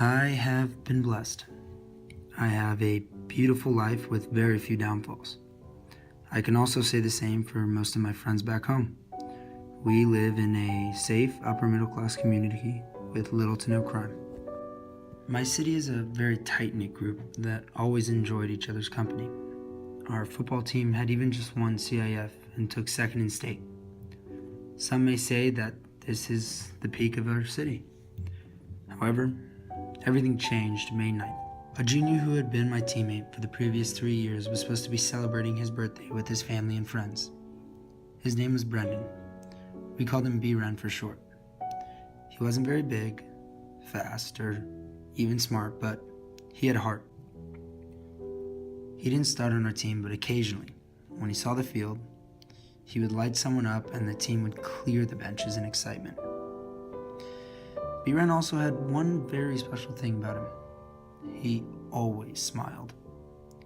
I have been blessed. I have a beautiful life with very few downfalls. I can also say the same for most of my friends back home. We live in a safe, upper middle class community with little to no crime. My city is a very tight-knit group that always enjoyed each other's company. Our football team had even just won CIF and took second in state. Some may say that this is the peak of our city. However, everything changed May 9th. A junior who had been my teammate for the previous 3 years was supposed to be celebrating his birthday with his family and friends. His name was Brendan. We called him B-Ren for short. He wasn't very big, fast, or even smart, but he had a heart. He didn't start on our team, but occasionally, when he saw the field, he would light someone up and the team would clear the benches in excitement. B-Ren also had one very special thing about him. He always smiled.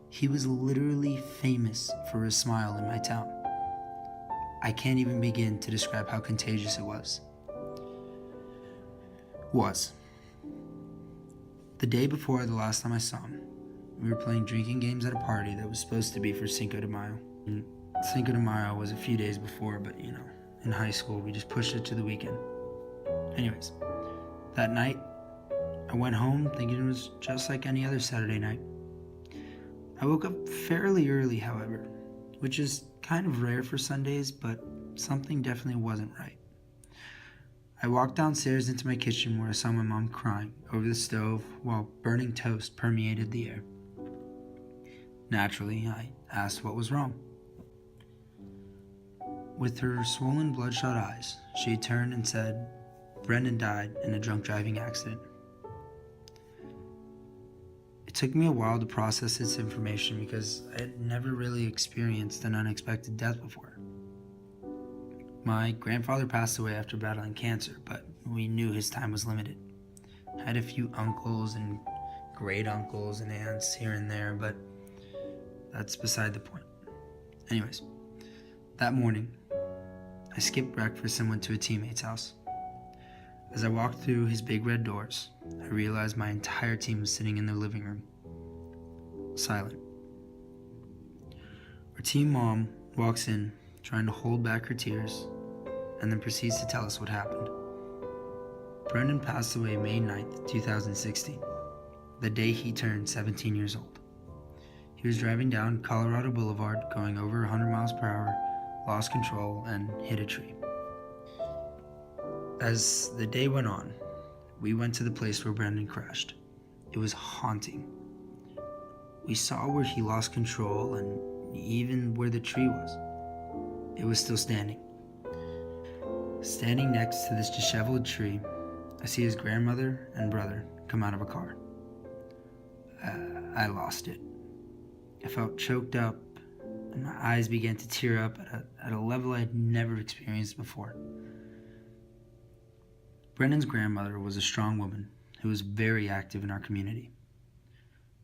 He was literally famous for his smile in my town. I can't even begin to describe how contagious it was. The day before the last time I saw him, we were playing drinking games at a party that was supposed to be for Cinco de Mayo. And Cinco de Mayo was a few days before, but in high school we just pushed it to the weekend. Anyways, that night, I went home thinking it was just like any other Saturday night. I woke up fairly early, however, which is kind of rare for Sundays, but something definitely wasn't right. I walked downstairs into my kitchen where I saw my mom crying over the stove while burning toast permeated the air. Naturally, I asked what was wrong. With her swollen, bloodshot eyes, she turned and said, "Brendan died in a drunk driving accident." It took me a while to process this information because I had never really experienced an unexpected death before. My grandfather passed away after battling cancer, but we knew his time was limited. I had a few uncles and great uncles and aunts here and there, but that's beside the point. Anyways, that morning, I skipped breakfast and went to a teammate's house. As I walked through his big red doors, I realized my entire team was sitting in their living room, silent. Our team mom walks in, trying to hold back her tears, and then proceeds to tell us what happened. Brendan passed away May 9th, 2016, the day he turned 17 years old. He was driving down Colorado Boulevard going over 100 miles per hour, lost control, and hit a tree. As the day went on, we went to the place where Brendan crashed. It was haunting. We saw where he lost control and even where the tree was. It was still standing. Standing next to this disheveled tree, I see his grandmother and brother come out of a car. I lost it. I felt choked up and my eyes began to tear up at a level I had never experienced before. Brendan's grandmother was a strong woman who was very active in our community.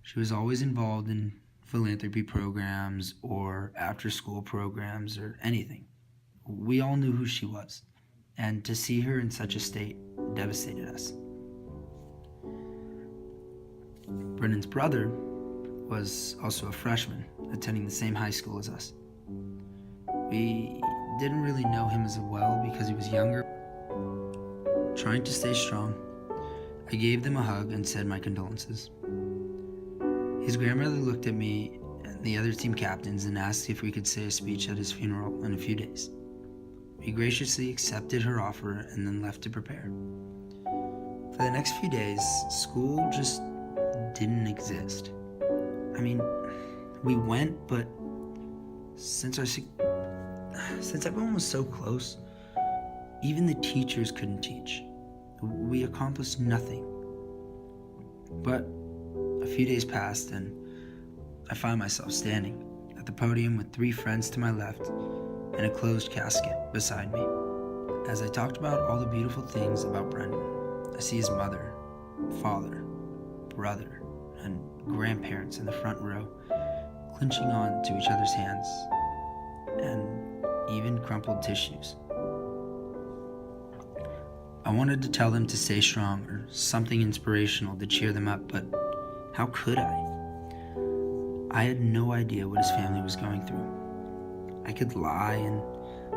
She was always involved in philanthropy programs or after-school programs or anything. We all knew who she was, and to see her in such a state devastated us. Brendan's brother was also a freshman, attending the same high school as us. We didn't really know him as well because he was younger. Trying to stay strong, I gave them a hug and said my condolences. His grandmother looked at me and the other team captains and asked if we could say a speech at his funeral in a few days. We graciously accepted her offer and then left to prepare. For the next few days, school just didn't exist. I mean, we went, but since everyone was so close, even the teachers couldn't teach. We accomplished nothing. But a few days passed and I found myself standing at the podium with 3 friends to my left and a closed casket beside me. As I talked about all the beautiful things about Brendan, I see his mother, father, brother, and grandparents in the front row, clinching on to each other's hands, and even crumpled tissues. I wanted to tell them to stay strong or something inspirational to cheer them up, but how could I? I had no idea what his family was going through. I could lie and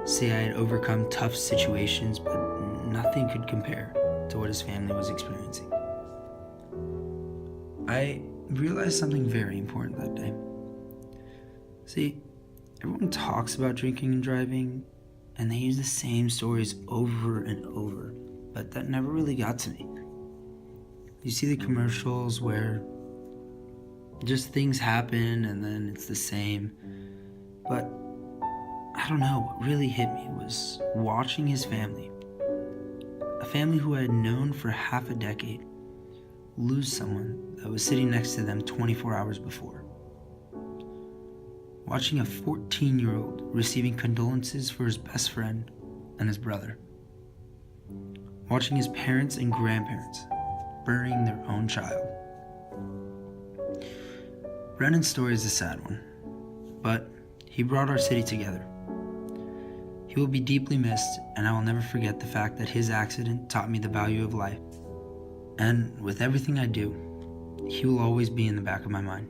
say I had overcome tough situations, but nothing could compare to what his family was experiencing. I realized something very important that day. See, everyone talks about drinking and driving, and they use the same stories over and over, but that never really got to me. You see the commercials where just things happen and then it's the same, but I don't know, what really hit me was watching his family, a family who I had known for half a decade, lose someone that was sitting next to them 24 hours before. Watching a 14-year-old receiving condolences for his best friend and his brother. Watching his parents and grandparents burying their own child. Brennan's story is a sad one, but he brought our city together. He will be deeply missed, and I will never forget the fact that his accident taught me the value of life. And with everything I do, he will always be in the back of my mind.